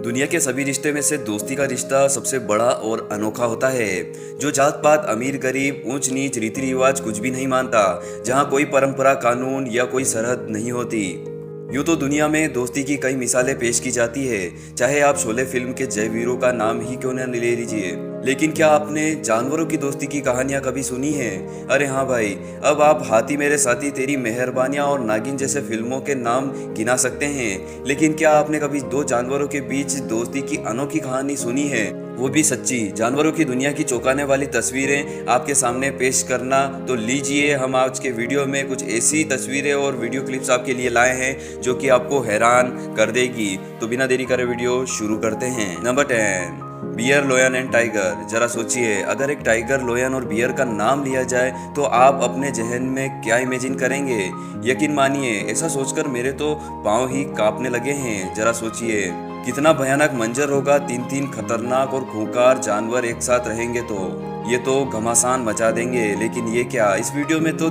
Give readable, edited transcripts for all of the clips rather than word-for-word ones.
दुनिया के सभी रिश्ते में से दोस्ती का रिश्ता सबसे बड़ा और अनोखा होता है, जो जात पात, अमीर गरीब, ऊंच नीच, रीति रिवाज कुछ भी नहीं मानता, जहां कोई परंपरा, कानून या कोई सरहद नहीं होती। यूँ तो दुनिया में दोस्ती की कई मिसालें पेश की जाती है, चाहे आप शोले फिल्म के जय वीरों का नाम ही क्यों न ले लीजिए। लेकिन क्या आपने जानवरों की दोस्ती की कहानियां कभी सुनी है? अरे हाँ भाई, अब आप हाथी मेरे साथी, तेरी मेहरबानियां और नागिन जैसे फिल्मों के नाम गिना सकते हैं, लेकिन क्या आपने कभी दो जानवरों के बीच दोस्ती की अनोखी कहानी सुनी है, वो भी सच्ची? जानवरों की दुनिया की चौंकाने वाली तस्वीरें आपके सामने पेश करना, तो लीजिए, हम आज के वीडियो में कुछ ऐसी तस्वीरें और वीडियो क्लिप्स आपके लिए लाए हैं जो कि आपको हैरान कर देगी। तो बिना देरी करे वीडियो शुरू करते हैं। Number 10, bear, lion and tiger. जरा सोचिए, अगर एक टाइगर, लोयन और बियर का नाम लिया जाए तो आप अपने जहन में क्या इमेजिन करेंगे? यकीन मानिए, ऐसा सोचकर मेरे तो पाँव ही कांपने लगे हैं। जरा सोचिए कितना भयानक मंजर होगा, तीन तीन खतरनाक और खूंखार जानवर एक साथ रहेंगे तो ये तो घमासान मचा देंगे। लेकिन ये क्या, इस वीडियो में तो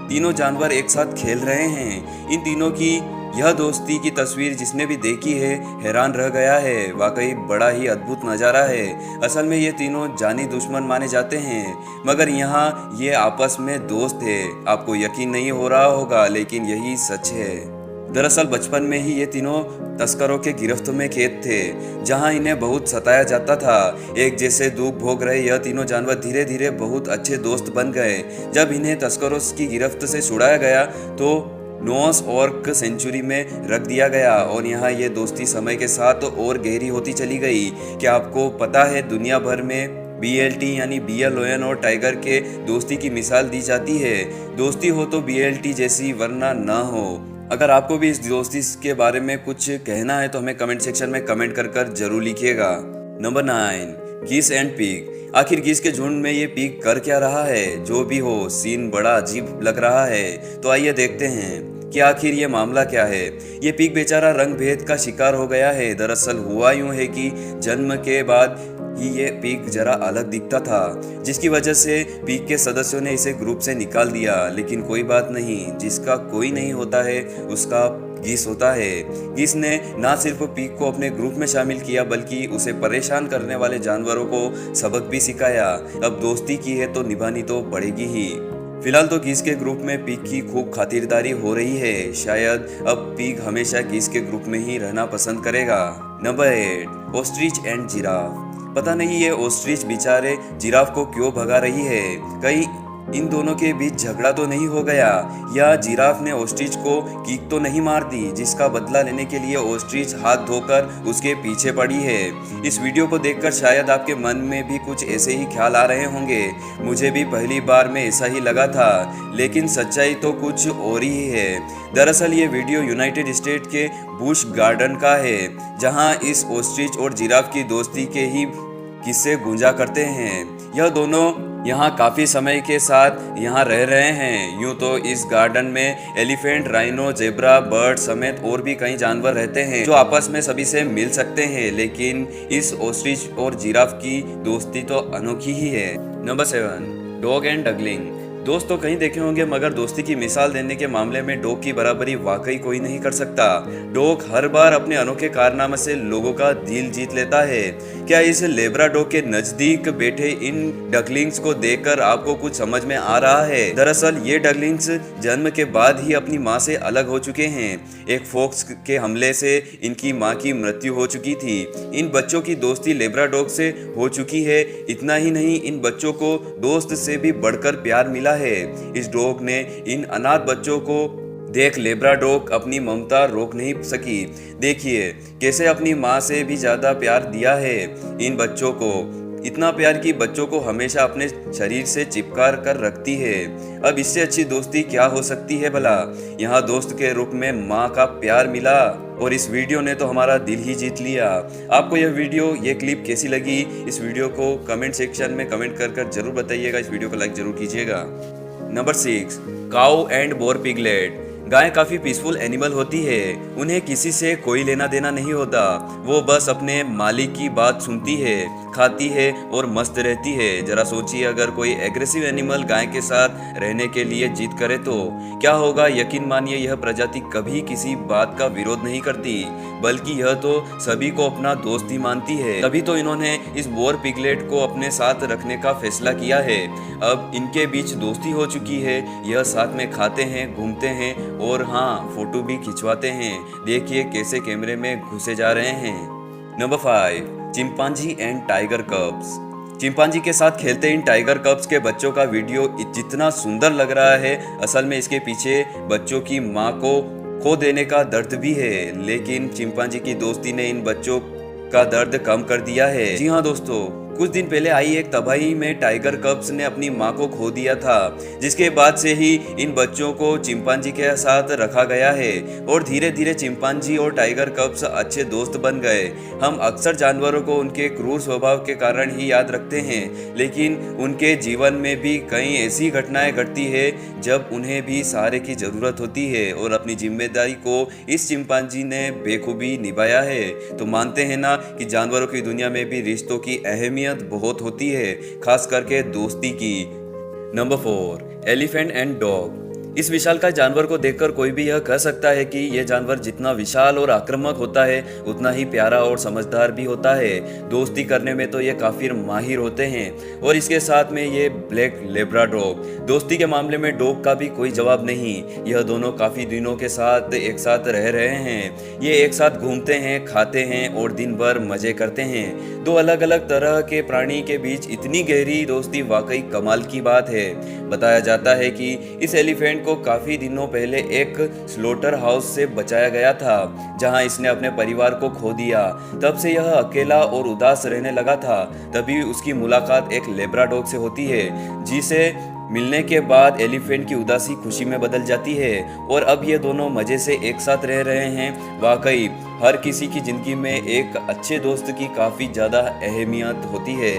तीनों जानवर एक साथ खेल रहे हैं। इन तीनों की यह दोस्ती की तस्वीर जिसने भी देखी है हैरान रह गया है। वाकई बड़ा ही अद्भुत नज़ारा है। असल में ये तीनों जानी दुश्मन माने जाते हैं, मगर यहाँ ये आपस में दोस्त है। आपको यकीन नहीं हो रहा होगा, लेकिन यही सच है। दरअसल बचपन में ही ये तीनों तस्करों के गिरफ्त में कैद थे, जहां इन्हें बहुत सताया जाता था। एक जैसे दुख भोग रहे यह तीनों जानवर धीरे धीरे बहुत अच्छे दोस्त बन गए। जब इन्हें तस्करों की गिरफ्त से छुड़ाया गया तो नोस आर्क सेंचुरी में रख दिया गया, और यहाँ ये दोस्ती समय के साथ और गहरी होती चली गई। क्या आपको पता है, दुनिया भर में BLT यानी बियर, लोयन और टाइगर के दोस्ती की मिसाल दी जाती है। दोस्ती हो तो BLT जैसी, वरना ना हो। अगर आपको भी इस दोस्ती के बारे में कुछ कहना है तो हमें कमेंट सेक्शन में कमेंट कर जरूर लिखिएगा। नंबर 9, गीस एंड पिग। आखिर गीस के झुंड में ये पिग कर क्या रहा है? जो भी हो, सीन बड़ा अजीब लग रहा है। तो आइए देखते हैं कि आखिर ये मामला क्या है। ये पिग बेचारा रंग भेद का शिकार हो गया है। दरअसल हुआ यूं है कि जन्म के बाद ही ये पिग जरा अलग दिखता था, जिसकी वजह से पिग के सदस्यों ने इसे ग्रुप से निकाल दिया। लेकिन कोई बात नहीं, जिसका कोई नहीं होता है उसका गीस होता है। गीस ने ना सिर्फ पिग को अपने ग्रुप में शामिल किया, बल्कि उसे परेशान करने वाले जानवरों को सबक भी सिखाया। अब दोस्ती की है तो निभानी तो पड़ेगी ही। फिलहाल तो गीस के ग्रुप में पिग की खूब खातिरदारी हो रही है। शायद अब पिग हमेशा गीस के ग्रुप में ही रहना पसंद करेगा। Number 8, ostrich and giraffe. पता नहीं ये ऑस्ट्रिच बेचारे जिराफ को क्यों भगा रही है। कहीं इन दोनों के बीच झगड़ा तो नहीं हो गया, या जिराफ ने ऑस्ट्रिच को किक तो नहीं मार दी, जिसका बदला लेने के लिए ऑस्ट्रिच हाथ धोकर उसके पीछे पड़ी है। इस वीडियो को देखकर शायद आपके मन में भी कुछ ऐसे ही ख्याल आ रहे होंगे। मुझे भी पहली बार में ऐसा ही लगा था, लेकिन सच्चाई तो कुछ और ही है। दरअसल ये वीडियो यूनाइटेड स्टेट के बुश गार्डन का है, जहां इस ऑस्ट्रिच और जिराफ की दोस्ती के ही किस्से गूंजा करते हैं। यह दोनों यहाँ काफ़ी समय के साथ यहाँ रह रहे हैं। यूँ तो इस गार्डन में एलिफेंट, राइनो, जेब्रा, बर्ड समेत और भी कई जानवर रहते हैं जो आपस में सभी से मिल सकते हैं, लेकिन इस ऑस्ट्रिच और जिराफ की दोस्ती तो अनोखी ही है। Number 7, dog and duckling. दोस्त तो कहीं देखे होंगे, मगर दोस्ती की मिसाल देने के मामले में डॉग की बराबरी वाकई कोई नहीं कर सकता। डॉग हर बार अपने अनोखे कारनामे से लोगों का दिल जीत लेता है। क्या इस लेब्राडोर के नजदीक बैठे इन डकलिंग्स को देखकर आपको कुछ समझ में आ रहा है? दरअसल ये डकलिंग्स जन्म के बाद ही अपनी माँ से अलग हो चुके हैं। एक फॉक्स के हमले से इनकी माँ की मृत्यु हो चुकी थी। इन बच्चों की दोस्ती लेब्राडोर से हो चुकी है। इतना ही नहीं, इन बच्चों को दोस्त से भी बढ़कर प्यार मिला है। इस डॉग ने इन अनाथ बच्चों को देख लेब्राडोर अपनी ममता रोक नहीं सकी। देखिए कैसे अपनी माँ से भी ज्यादा प्यार दिया है इन बच्चों को। इतना प्यार कि बच्चों को हमेशा अपने शरीर से चिपका कर रखती है। अब इससे अच्छी दोस्ती क्या हो सकती है भला? यहाँ दोस्त के रूप में माँ का प्यार मिला, और इस वीडियो ने तो हमारा दिल ही जीत लिया। आपको यह वीडियो, ये क्लिप कैसी लगी? इस वीडियो को कमेंट सेक्शन में कमेंट कर जरूर बताइएगा। इस वीडियो को लाइक जरूर कीजिएगा। Number 6, cow and boar piglet. गाय काफी पीसफुल एनिमल होती है। उन्हें किसी से कोई लेना देना नहीं होता। वो बस अपने मालिक की बात सुनती है, खाती है और मस्त रहती है। जरा सोचिए, अगर कोई एग्रेसिव एनिमल गाय के साथ रहने के लिए जिद करे तो क्या होगा। यकीन मानिए, यह प्रजाति कभी किसी बात का विरोध नहीं करती, बल्कि यह तो सभी को अपना दोस्त ही मानती है। तभी तो इन्होंने इस बोर पिगलेट को अपने साथ रखने का फैसला किया है। अब इनके बीच दोस्ती हो चुकी है। यह साथ में खाते हैं, घूमते हैं और हाँ, फोटो भी खिंचवाते हैं। देखिए कैसे कैमरे में घुसे जा रहे हैं। Number 5, chimpanzee and tiger कब्स। Chimpanzee के साथ खेलते इन टाइगर कब्स के बच्चों का वीडियो जितना सुंदर लग रहा है, असल में इसके पीछे बच्चों की माँ को खो देने का दर्द भी है। लेकिन चिंपांजी की दोस्ती ने इन बच्चों का दर्द कम कर दिया है। जी हाँ दोस्तों, कुछ दिन पहले आई एक तबाही में टाइगर कब्स ने अपनी मां को खो दिया था, जिसके बाद से ही इन बच्चों को चिंपांजी के साथ रखा गया है और धीरे धीरे चिंपांजी और टाइगर कब्स अच्छे दोस्त बन गए। हम अक्सर जानवरों को उनके क्रूर स्वभाव के कारण ही याद रखते हैं, लेकिन उनके जीवन में भी कई ऐसी घटनाएं घटती है जब उन्हें भी सहारे की जरूरत होती है और अपनी जिम्मेदारी को इस चिंपांजी ने बेखूबी निभाया है। तो मानते हैं ना कि जानवरों की दुनिया में भी रिश्तों की अहमियत बहुत होती है, खास करके दोस्ती की। Number 4, elephant and dog. इस विशालकाय जानवर को देखकर कोई भी यह कह सकता है कि यह जानवर जितना विशाल और आक्रामक होता है, उतना ही प्यारा और समझदार भी होता है। दोस्ती करने में तो ये काफी माहिर होते हैं। और इसके साथ में ये ब्लैक लेब्राडोग। दोस्ती के मामले में डॉग का भी कोई जवाब नहीं। यह दोनों काफी दिनों के साथ एक साथ रह रहे हैं। ये एक साथ घूमते हैं, खाते हैं और दिन भर मजे करते हैं। दो अलग अलग तरह के प्राणी के बीच इतनी गहरी दोस्ती वाकई कमाल की बात है। बताया जाता है कि इस एलिफेंट को काफी दिनों पहले एक स्लोटर हाउस से बचाया गया था, जहां इसने अपने परिवार को खो दिया। तब से यह अकेला और उदास रहने लगा था। तभी उसकी मुलाकात एक लेब्राडोग से होती है, जिसे मिलने के बाद एलिफेंट की उदासी खुशी में बदल जाती है और अब ये दोनों मजे से एक साथ रह रहे हैं। वाकई हर किसी की जिंदगी में एक अच्छे दोस्त की काफी ज्यादा अहमियत होती है।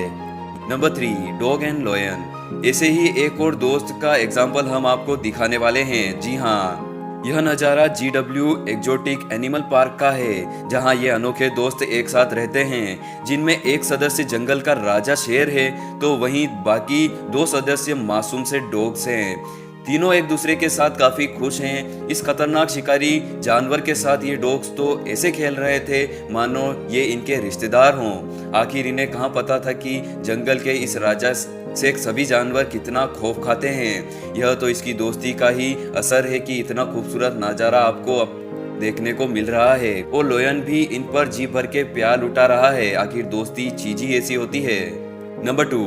Number 3, dog and lion. ऐसे ही एक और दोस्त का एग्जाम्पल हम आपको दिखाने वाले हैं। जी हाँ, यह नज़ारा GW एक्जोटिक एनिमल पार्क का है, जहां ये अनोखे दोस्त एक साथ रहते हैं, जिनमें एक सदस्य जंगल का राजा शेर है, तो वहीं बाकी 2 सदस्य मासूम से डॉग्स हैं। तीनों एक दूसरे के साथ काफी खुश हैं। इस खतरनाक शिकारी जानवर के साथ ये डॉग्स तो ऐसे खेल रहे थे मानो ये इनके रिश्तेदार हों। आखिर इन्हें कहाँ पता था कि जंगल के इस राजा से सभी जानवर कितना खौफ खाते हैं। यह तो इसकी दोस्ती का ही असर है कि इतना खूबसूरत नज़ारा आपको देखने को मिल रहा है और लोयन भी इन पर जी भर के प्यार लुटा रहा है। आखिर दोस्ती चीज ही ऐसी होती है। Number 2,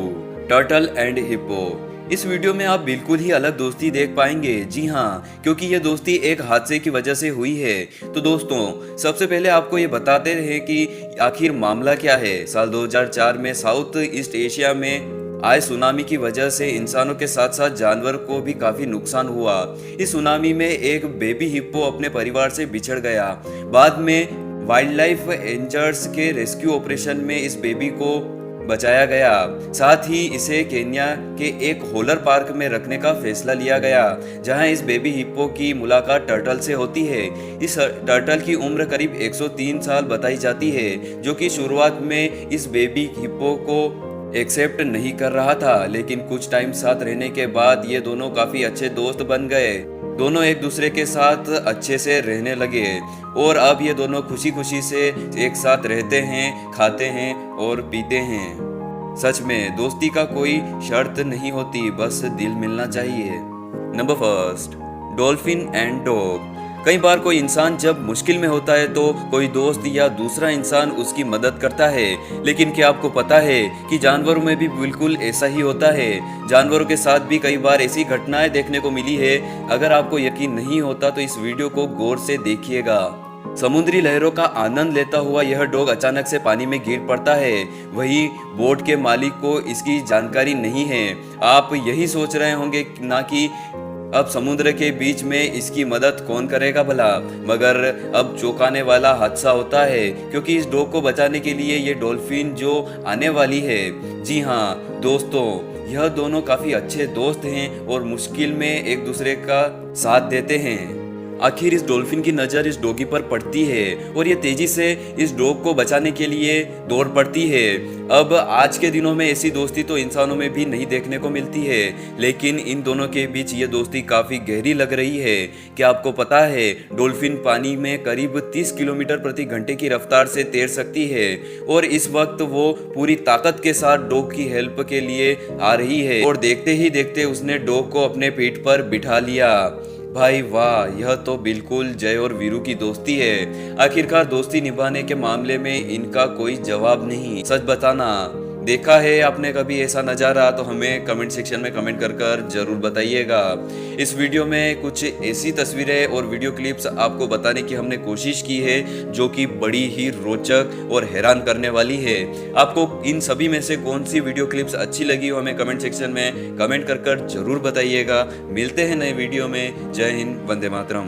turtle and hippo. इस वीडियो में आप बिल्कुल ही अलग दोस्ती देख पाएंगे। जी हाँ, क्योंकि ये दोस्ती एक हादसे की वजह से हुई है। तो दोस्तों, सबसे पहले आपको ये बताते रहे कि आखिर मामला क्या है। साल 2004 में साउथ ईस्ट एशिया में आए सुनामी की वजह से इंसानों के साथ साथ जानवर को भी काफी नुकसान हुआ। इस सुनामी में एक बेबी हिप्पो अपने परिवार से बिछड़ गया। बाद में वाइल्ड लाइफ एंजर्स के रेस्क्यू ऑपरेशन में इस बेबी को बचाया गया। साथ ही इसे केन्या के एक होलर पार्क में रखने का फैसला लिया गया, जहां इस बेबी हिप्पो की मुलाकात टर्टल से होती है। इस टर्टल की उम्र करीब 103 साल बताई जाती है, जो कि शुरुआत में इस बेबी हिप्पो को एक्सेप्ट नहीं कर रहा था, लेकिन कुछ टाइम साथ रहने के बाद ये दोनों काफी अच्छे दोस्त बन गए। दोनों एक दूसरे के साथ अच्छे से रहने लगे और अब ये दोनों खुशी खुशी से एक साथ रहते हैं, खाते हैं और पीते हैं। सच में दोस्ती का कोई शर्त नहीं होती, बस दिल मिलना चाहिए। Number 1, dolphin and dog. कई बार कोई इंसान जब मुश्किल में होता है तो कोई दोस्त या दूसरा इंसान उसकी मदद करता है, लेकिन क्या आपको पता है कि जानवरों में भी बिल्कुल ऐसा ही होता है। जानवरों के साथ भी कई बार ऐसी घटनाएं देखने को मिली है। अगर आपको यकीन नहीं होता तो इस वीडियो को गौर से देखिएगा। समुद्री लहरों का आनंद लेता हुआ यह डॉग अचानक से पानी में गिर पड़ता है। वही बोट के मालिक को इसकी जानकारी नहीं है। आप यही सोच रहे होंगे ना कि अब समुद्र के बीच में इसकी मदद कौन करेगा भला, मगर अब चौंकाने वाला हादसा होता है, क्योंकि इस डॉग को बचाने के लिए ये डॉल्फिन जो आने वाली है। जी हाँ दोस्तों, यह दोनों काफी अच्छे दोस्त हैं और मुश्किल में एक दूसरे का साथ देते हैं। आखिर इस डॉल्फिन की नज़र इस डॉगी पर पड़ती है और ये तेजी से इस डॉग को बचाने के लिए दौड़ पड़ती है। अब आज के दिनों में ऐसी दोस्ती तो इंसानों में भी नहीं देखने को मिलती है, लेकिन इन दोनों के बीच ये दोस्ती काफ़ी गहरी लग रही है। क्या आपको पता है डॉल्फिन पानी में करीब 30 किलोमीटर प्रति घंटे की रफ्तार से तैर सकती है और इस वक्त वो पूरी ताकत के साथ डॉग की हेल्प के लिए आ रही है और देखते ही देखते उसने डॉग को अपने पीठ पर बिठा लिया। भाई वाह, यह तो बिल्कुल जय और वीरू की दोस्ती है। आखिरकार दोस्ती निभाने के मामले में इनका कोई जवाब नहीं। सच बताना, देखा है आपने कभी ऐसा नज़ारा? तो हमें कमेंट सेक्शन में कमेंट कर जरूर बताइएगा। इस वीडियो में कुछ ऐसी तस्वीरें और वीडियो क्लिप्स आपको बताने की हमने कोशिश की है जो कि बड़ी ही रोचक और हैरान करने वाली है। आपको इन सभी में से कौन सी वीडियो क्लिप्स अच्छी लगी हो हमें कमेंट सेक्शन में कमेंट कर जरूर बताइएगा। मिलते हैं नए वीडियो में। जय हिंद, वंदे मातरम।